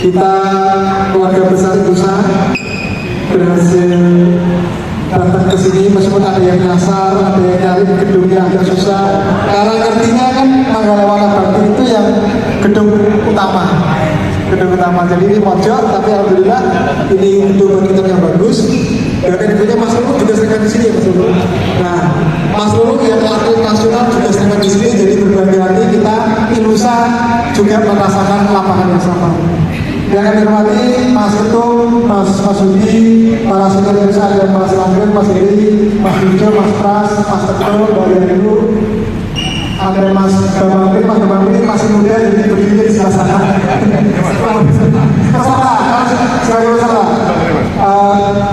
kita keluarga besar Ilusa berhasil datang ke sini, meskipun ada yang nyasar, ada yang nyari gedungnya agak susah. Karena ngertinya kan Manggalawana Bakti itu yang gedung utama. Jadi ini pojok, tapi alhamdulillah ini gedung kita yang bagus. Dan gedungnya Mas Lulu juga sering di sini ya Mas Lulu. Nah, Mas Lulu yang atlet nasional juga sering di sini. Jadi berbagi hati kita Ilusa juga merasakan lapangan yang sama. Yang kami hormati Mas Ketum, Mas Yudi, para senior Ilusa, ada Mas Langgeng, Mas Heri, Mas Yujo, Mas Pras, Mas Teguh, Mbak Yanu, ada Mas Bambang, masih muda jadi berdiri di sebelah sana. Salah.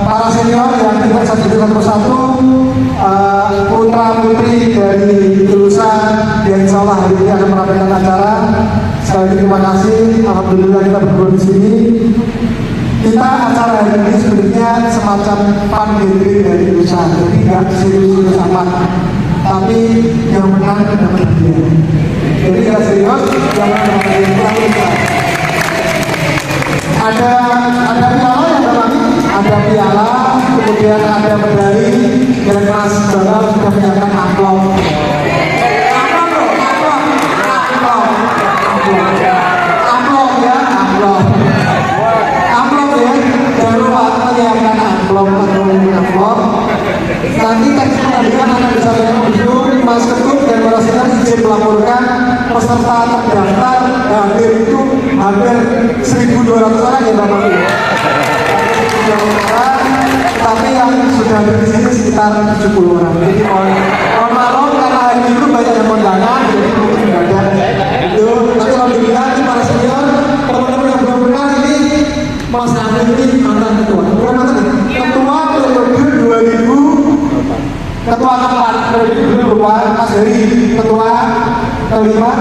Para senior yang kita satu persatu, putra putri dari Ilusa yang insya Allah hari ini akan merapikan acara. Sekali lagi terima kasih, alhamdulillah kita berdua di sini. Kita acara hari ini sebenarnya semacam fun gathering dari Ilusa, jadi nggak serius-serius amat. Tapi yang menang dapat hadiah. Jadi nggak serius, yang menang hadiah. Ada piala yang berlari, ada piala, kemudian ada medali, dan Mas Bambang sudah menyiapkan amplop. Nanti teknis pengadilan akan disampaikan dulu Mas Ketum dan para senior izin melaporkan peserta terdaftar hadir itu hampir 1.200 orang ya Bapak Ibu. Tapi yang sudah hadir di sini sekitar 70 orang. Jadi mohon maaf karena hari itu banyak yang kondangan, jadi mungkin tidak ada. Itu. Tapi alhamdulillah ini para senior, teman-teman yang belum kenal ini Mas Amir ini mantan ketua. Bukan mantan, ketua periode 2000. Ketua keempat periode lupa Mas Heri, ketua kelima,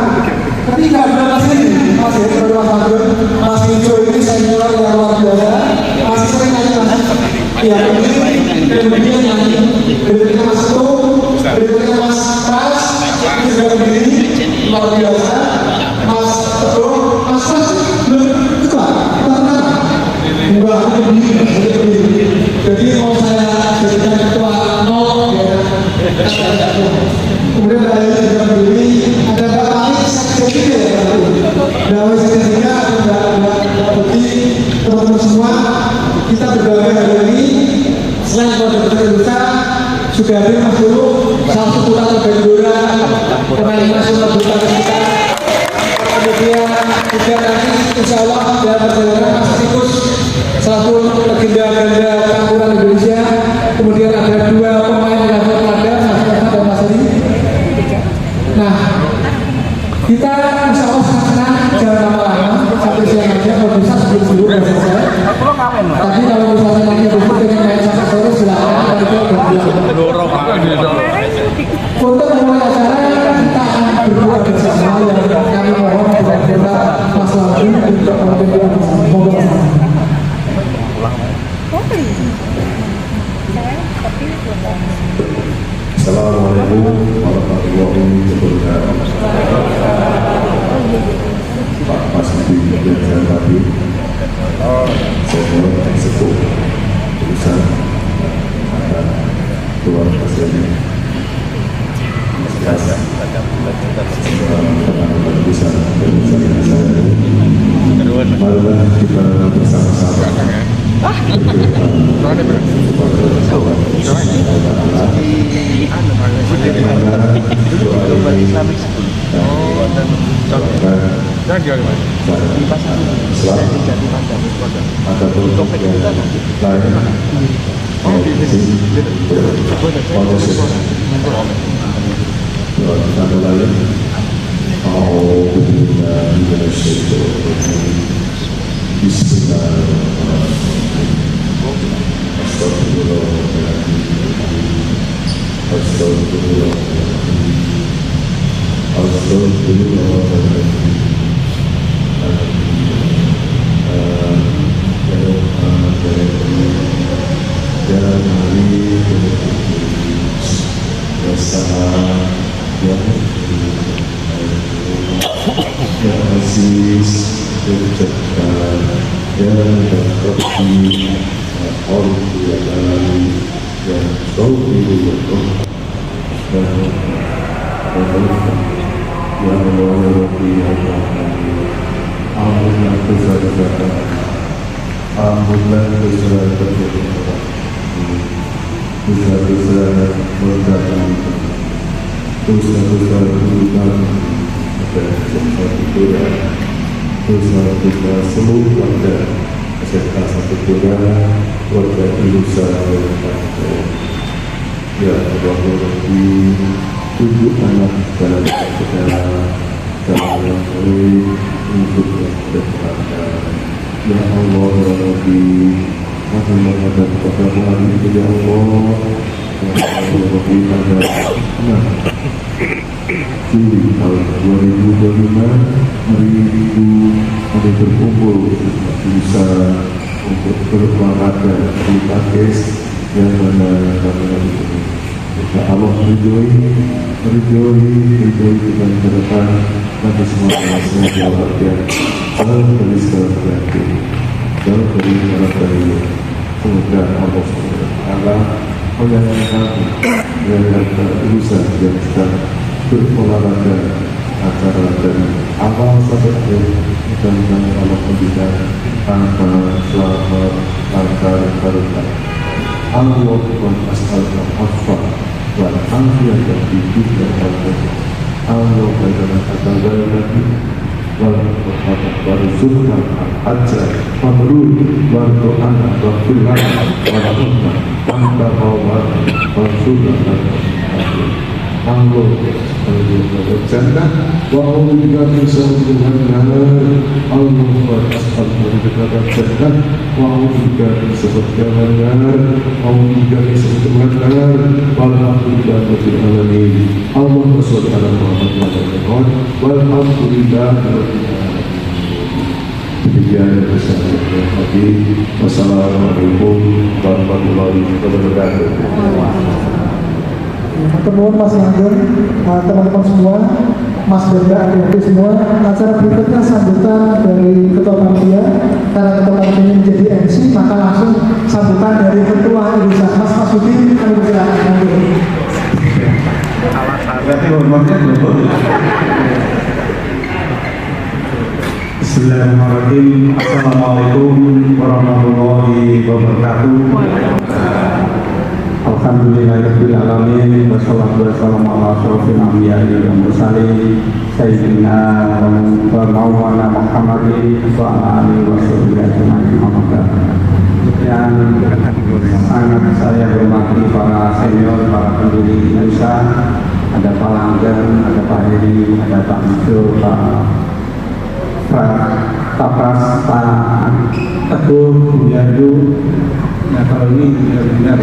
ketiga sudah Mas Heri, Mas Heri baru Mas Abdul, Mas Hijo ini senior yang luar biasa, masih sering nyanyi Mas. Iya, berikutnya nyanyi, berikutnya Mas Ketum, berikutnya Mas Pras, ini juga berdiri luar biasa, Mas Teguh, Mas Pras belum ketua, karena enggak berdiri. Jadi mau saya jadikan ketua kemudian ada juga berdiri, ada Pak Malik sekjen ya Pak sekjennya Mbak Putih, teman-teman semua. Kita berbagi hari ini selain produk Ilusa sudah hadir Mas Lulu, salah satu putra Bandura pemain nasional bulu tangkis kita. Kemudian juga nanti insya Allah dalam perjalanan Mas Tikus selaku legenda ganda campuran Indonesia. Kemudian ada dua pemain yang teladan, Mas Eva dan Mas Heri. Nah, kita insya Allah senang jangan lama-lama sampai siang aja. Kalau bisa sebelum sudah selesai. Tapi kalau misalnya nanti besok dengan main sampai sore silakan. Untuk memulai acara kita akan berdua bersama yang kami mohon kepada Mas Langgeng untuk menjadi bersama. Assalamualaikum warahmatullahi wabarakatuh. Pak Mas Budi dan saya tadi, senior eksekutif jurusan dan keluarga pasien Mas bisa marilah kita bersama-sama Ya Aziz, Ya Jabbar, Ya Rabbi, Ya Allah, Ya Ali, Ya Tauhid, Ya Tuhan, Ya Allah, Ya Allah, Ya Rabbi, Ya Rahman, Ampunilah dosa-dosa kami, ampunilah dosa-dosa kami, dosa-dosa mereka kami, dosa-dosa dulu kami, dan satu doa, dosa-dosa seluruh warga, serta satu doa warga Indonesia yang kami. Ya Allah, Ya Rabbi, tujuh anak dalam segala jalan yang baik untuk yang sederhana. Ya Allah, Ya Rabbi, kami menghadap kepada hari ini, Ya Allah. Ya Allah, Ya Rabbi, pada 6 Juli tahun 2025, hari Minggu, kami berkumpul bisa untuk berolahraga di Pakis yang mana kami ini. Ya Allah, ridhoi dengan harapan kami semua semoga bahagia jauh dari segala penyakit, jauh dari malapetaka. Semoga Allah SWT menyayangi kami dan usaha yang sedang berolahraga acara dari awal sampai akhir, dan Allah memberikan tanpa selamat lancar barokah. Allahumma as'aluka al-afwa wal afiyata fi dunya wal akhirah. Allahumma atabayyana wal warzuqna al-hajja mabrur wal qur'ana wa kullana wa rahmah anta qawwat warzuqna al-akhirah. Allah berjannah wa a'udzubika min syarri an-nar. Allahumma as'aluka al-jannah wa a'udzubika min syarri an-nar. A'udzubika min syarri an-nar. Walhamdulillahi alamin. Allahumma shalli ala Muhammad wa ala ali Muhammad. Walhamdulillahi rabbil alamin. Demikian bersama. Wassalamualaikum warahmatullahi wabarakatuh. Pertemuan Mas Langgeng, teman-teman semua, Mas Benda, adik-adik semua. Acara berikutnya sambutan dari Ketua Panitia. Karena Ketua Panitia menjadi MC, maka langsung sambutan dari Ketua Indonesia, Mas Masudi. Kami bersilakan. Berarti hormatnya dulu. Bismillahirrahmanirrahim. Assalamualaikum warahmatullahi wabarakatuh. Alhamdulillahirabbil alamin wassalatu wassalamu ala asyrofil anbiya'i wal mursalin sayyidina wa maulana Muhammadin wa ala alihi washabbihi ajmain. Yang sangat saya hormati para senior, para pendiri Indonesia, ada Pak Langgeng, ada Pak Heri, ada Pak Mijo, Pak Tapras, Pak Teguh, Bu Yandu. Nah, kalau ini benar-benar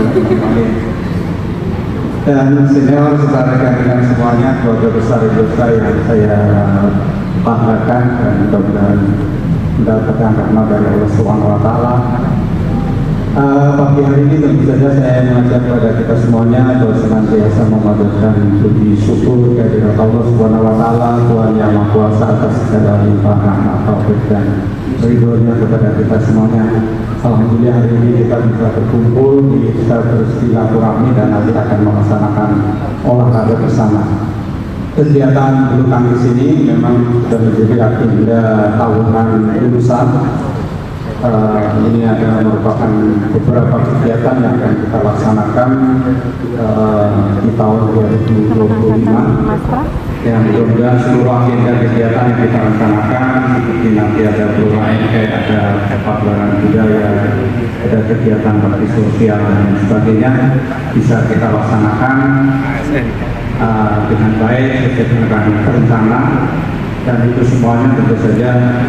dan senior serta rekan-rekan semuanya, keluarga besar Indonesia yang saya banggakan dan mudah-mudahan mendapatkan rahmat dari Allah Subhanahu wa Ta'ala. Pagi hari ini tentu saja saya mengajak kepada kita semuanya untuk senantiasa memanjatkan puji syukur kehadirat Allah Subhanahu wa Ta'ala, Tuhan yang Maha Kuasa atas segala limpah rahmat taufik dan ridhonya kepada kita semuanya. Alhamdulillah hari ini kita bisa berkumpul, bisa bersilaturahmi dan nanti akan melaksanakan olahraga bersama. Kegiatan bulu tangkis ini memang sudah menjadi agenda tahunan lulusan. Ini adalah merupakan beberapa kegiatan yang akan kita laksanakan di tahun 2025 yang mudah-mudahan seluruh agenda kegiatan yang kita laksanakan seperti nanti ada ada pagelaran budaya, ada kegiatan bakti sosial dan sebagainya bisa kita laksanakan dengan baik sesuai dengan rencana. Dan itu semuanya tentu saja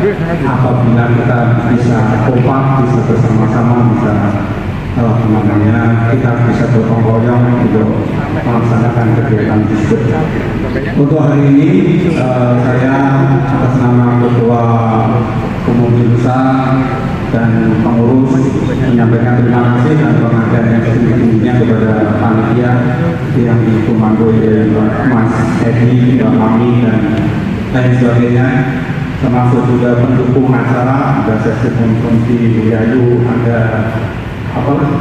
apabila kita bisa kompak, bisa bersama-sama, bisa kita bisa bergotong royong untuk melaksanakan kegiatan tersebut. Untuk hari ini saya atas nama Ketua Umum Indonesia dan pengurus menyampaikan terima kasih dan penghargaan yang setinggi-tingginya kepada panitia yang dikomandoi oleh Mas Edi, Mbak Mami dan lain sebagainya, termasuk juga pendukung acara, ada seksi konsumsi Buyayu, ada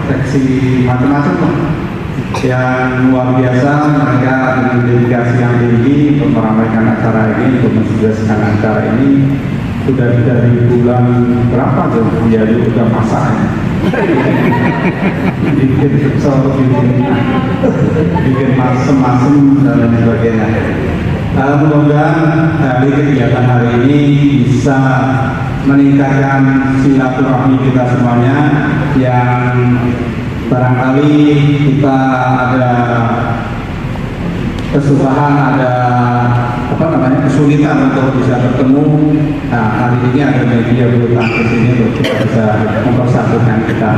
seksi macam-macam yang luar biasa. Mereka dengan dedikasi yang tinggi untuk meramaikan acara ini, untuk mensukseskan acara ini. Sudah dari bulan berapa tuh Buyayu udah masak bikin masem-masem dan lain sebagainya. Mudah-mudahan dari kegiatan hari ini bisa meningkatkan silaturahmi kita semuanya, yang barangkali kita ada kesusahan, ada kesulitan untuk bisa bertemu. Nah, hari ini ada media bulu tangkis ini untuk kita bisa mempersatukan kita,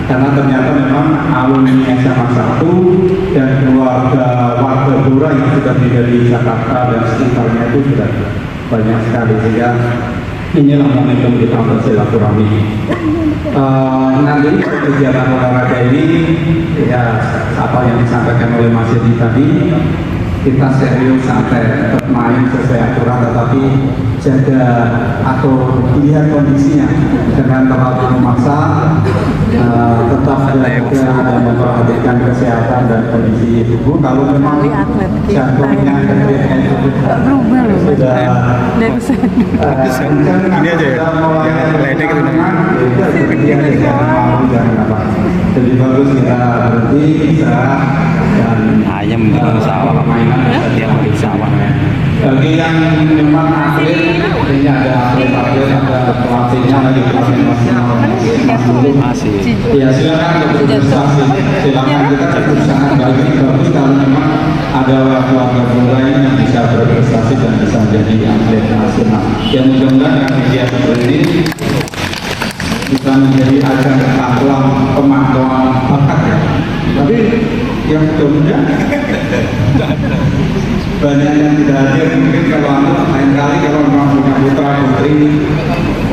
karena ternyata memang alumni SMA 1 dan keluarga warga Blora yang sudah tinggal di Jakarta dan sekitarnya itu sudah banyak sekali, sehingga inilah momentum kita bersilaturahmi. Nanti kegiatan olahraga ini ya apa yang disampaikan oleh Mas Yedi tadi, kita serius santai, tetap main sesuai aturan, tetapi jaga atau lihat kondisinya, dengan terlalu memaksa, tetap jaga dan memperhatikan kesehatan dan kondisi tubuh. Kalau memang jantungnya sudah ini aja ya, yang ledek itu jadi bagus kita berhenti istirahat dan ayam di sawah, yang di sawah. Bagi yang memang atlet, ini ada atlet, ada pelatihnya lagi, masih. Ya silakan untuk berprestasi, silakan kita berusaha baik. Bagus kalau memang ada warga Blora yang bisa berprestasi dan bisa menjadi atlet nasional. Yang mudah-mudahan dengan kegiatan seperti ini bisa menjadi ajang pemantauan bakat ya. Tapi yang mudah-mudahan banyak yang tidak hadir, mungkin kalau lain kali kalau memang punya putra putri,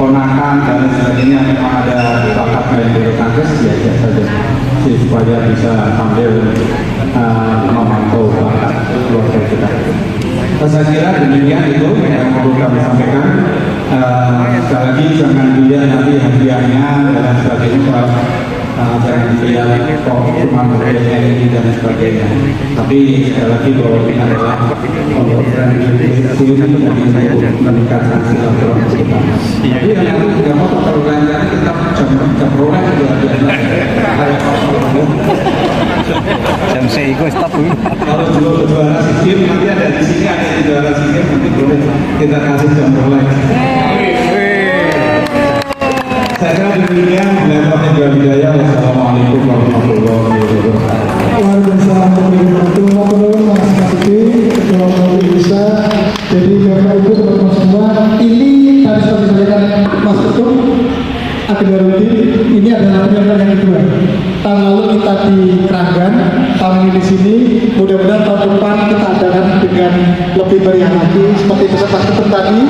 ponakan dan sebagainya memang ada bakat main bulu tangkis, diajak saja supaya bisa sambil memantau bakat keluarga kita. Saya kira demikian itu yang perlu kami sampaikan. Sekali lagi jangan dilihat nanti hadiahnya dan sebagainya, jangan dilihat kok cuma hadiahnya ini dan sebagainya. Tapi sekali lagi bahwa ini adalah untuk meningkatkan silaturahmi kita. Jadi yang tidak mau perlahan kita jam berapa juga Jam saya ikut stop dulu. kalau juara SEA Games nanti ada di sini, ada di juara SEA Games, nanti boleh kita kasih jam berapa. Saya kira demikian. Wassalamualaikum warahmatullahi wabarakatuh. Waalaikumsalam warahmatullahi wabarakatuh. Mas Kasih, Ketua Umum Indonesia. Jadi Bapak Ibu teman-teman semua, ini tadi sudah disampaikan Mas Ketum Akbarudin, ini adalah penyelenggaraan yang kedua. Tahun lalu kita di Keranggan, tahun ini di sini. Mudah-mudahan tahun depan kita adakan dengan lebih meriah lagi. Seperti pesan Mas Ketum tadi.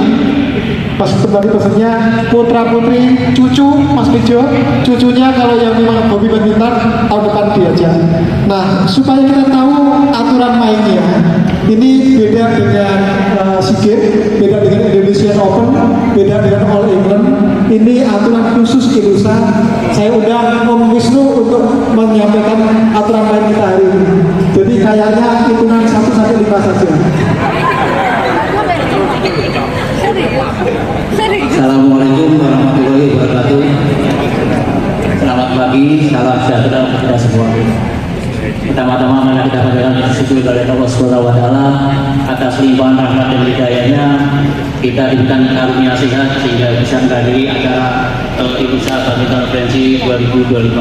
Mas Ketum tadi pesannya putra putri, cucu Mas Bejo, cucunya kalau yang memang hobi badminton tahun depan diajak. Nah, supaya kita tahu aturan mainnya, ini beda dengan SEA Games, beda dengan Indonesian Open, beda dengan All England. Ini aturan khusus Ilusa. Saya undang Om Wisnu untuk menyampaikan aturan main kita hari ini. Jadi kayaknya hitungan 1 sampai 5 saja. Assalamualaikum warahmatullahi wabarakatuh. Selamat pagi, salam sejahtera untuk kita semua. Pertama-tama mari kita panjatkan syukur kepada Allah Subhanahu wa taala atas limpahan rahmat dan hidayahnya, kita diberikan karunia sehat sehingga bisa menghadiri acara Ilusa Badminton Frenzy 2025.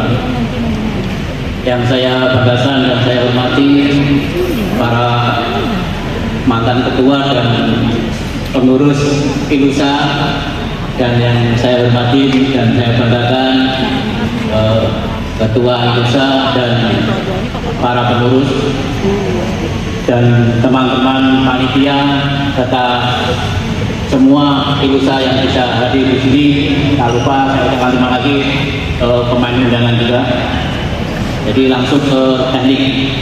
Yang saya banggakan dan saya hormati para mantan ketua dan pengurus Ilusa, dan yang saya hormati dan saya banggakan ketua Ilusa dan para pengurus dan teman-teman panitia serta semua Ilusa yang bisa hadir di sini. Tak lupa saya ucapkan terima kasih pemain undangan juga. Jadi langsung ke teknik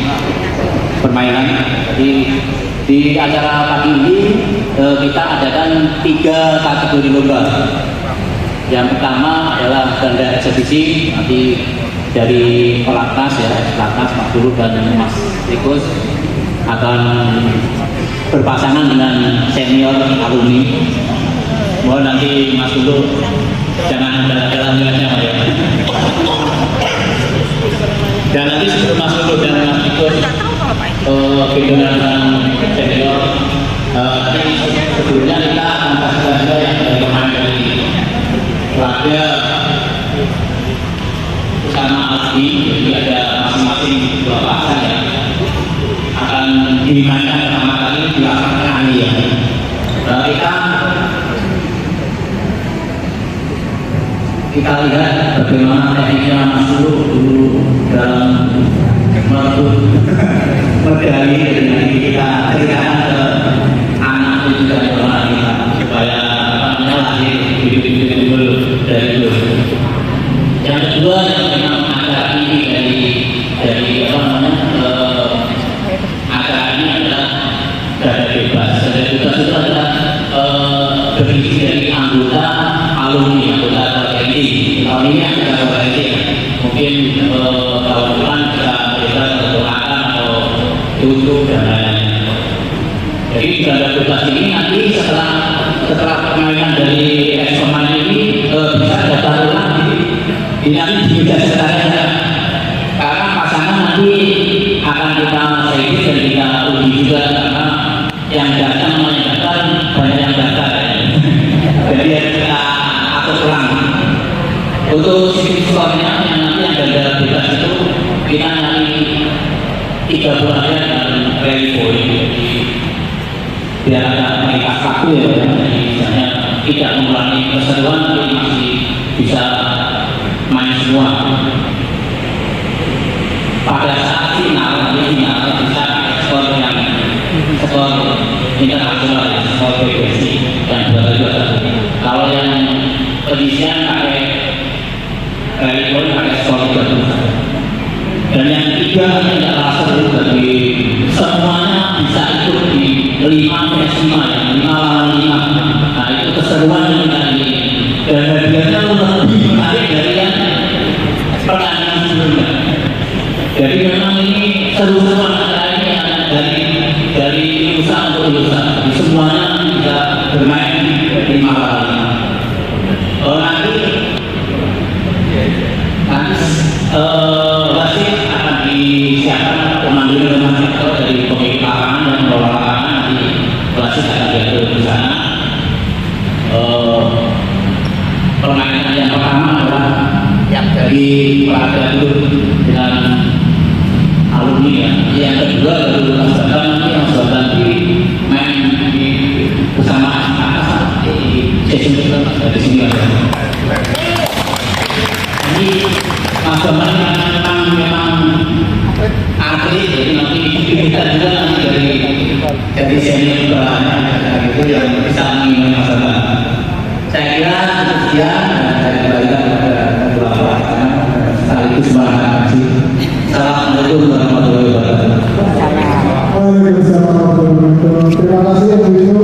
permainan. Jadi di acara pagi ini kita adakan 3 kategori lomba. Yang pertama adalah ganda eksebisi, nanti dari pelatnas ya, pelatnas Pak Guru dan Mas Tikus akan berpasangan dengan senior alumni. Mohon nanti Mas Guru jangan dalam niatnya ya. Dan nanti sebelum Mas Guru dan Mas Tikus dengan senior, nanti sebelumnya kita akan kasih saja yang dari pemain dari Raga bersama Aldi, jadi ada masing-masing 2 pasang ya akan dimainkan pertama kali di belakang kali ya. Kita lihat bagaimana tekniknya Mas dulu dalam merebut medali, jadi kita ceritakan ke anak itu dan anak kita supaya lahir bibit-bibit dari dulu. Yang kedua yang memang acara ini dari acara ini adalah dada bebas. Dada bebas itu adalah berisi dari anggota alumni, anggota TNI. Tahun ini ada TNI, mungkin tahun depan kita bebas berdoakan atau tutup dan lain-lain. Jadi dada bebas ini nanti setelah permainan dari pemain ini bisa daftar ulang ini nanti di meja sekitarnya, karena pasangan nanti akan kita seleksi dan kita uji juga, karena yang datang menyampaikan banyak yang daftar jadi kita atur ulang untuk siswanya yang nanti yang dada bebas itu kita nanti 3 bulan dan rally boy, biar ada mengikat waktu ya, jadi misalnya tidak mengulangi keseruan tapi masih bisa main semua. Pada saat final bisa skor yang skor internasional, skor PBC yang 2-2. Kalau yang penyisian pakai rally point pakai skor 3. Dan yang ketiga tidak langsung bagi semuanya bisa ikut di 5-5 ya, 5-5. Nah itu keseruan yang tadi, dan hadiahnya lebih menarik dari yang pertandingan sebelumnya. Jadi memang ini seru-seruan antara ini dari usaha untuk usaha. Jadi semuanya bisa bermain 5 kali. Wasit akan disiapkan pemandu rumah sektor dari pemilik lapangan dan pengelola lapangan, nanti wasit akan diatur di sana. Permainan yang pertama adalah yang dari pelajar dulu dengan alumni ya. Yang kedua baru Mas Bambang, nanti Mas Bambang main di bersama atas di sesi pertama dari sini ada. Ini Mas Bambang memang atlet, jadi nanti kita juga dari senior juga itu yang bisa mengingat Mas Bambang. Saya kira sekian dan saya kembalikan kepada kedua pelaksana sekaligus kasih. Assalamualaikum warahmatullahi wabarakatuh. Waalaikumsalam warahmatullahi wabarakatuh. Terima kasih Om Wisnu.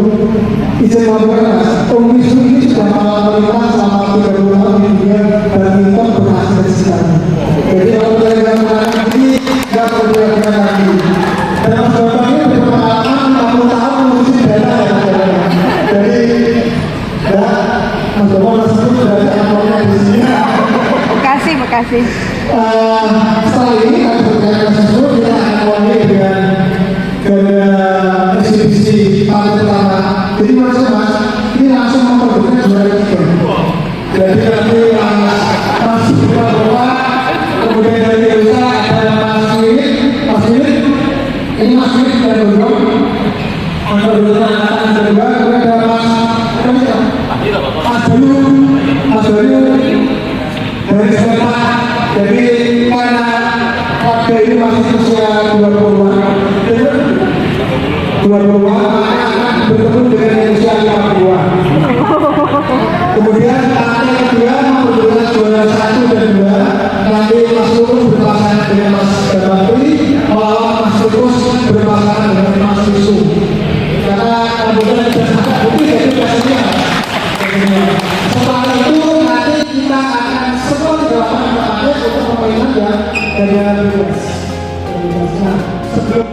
Izin maafkan Mas, Om Wisnu ini sudah melalui selama 30 tahun di dunia badminton berhasil di sekitarnya. Jadi kalau kita mengatakan ini nggak perlu dilakukan lagi. Dan Mas Bambang ini berpengalaman 60 tahun mengurusi dana ya. Jadi ya, Mas Bambang masih sudah ada di sini. Bekasi. Setelah ini kami berkaitan tersebut kita akan mulai dengan ganda eksibisi paling pertama. Jadi Mas, ini langsung memperbutkan juara 3. Jadi nanti Mas Bapak, kemudian dari Desa ada Mas Wilit, ini Mas Wilit dan Dodong, memperbutkan angkatan kedua, kemudian ada Mas Bayu dari Sekolah. Jadi karena warga ini masih usia 20-an, akan bertemu dengan yang usia 50-an. Kemudian tahap kedua memperoleh juara 1 dan 2. Nanti Mas Lurus berpasangan dengan Mas Gabantri, melawan Mas Tikus berpasangan dengan Mas Tisu. Karena kemudian ada adanya tugas. Sebelum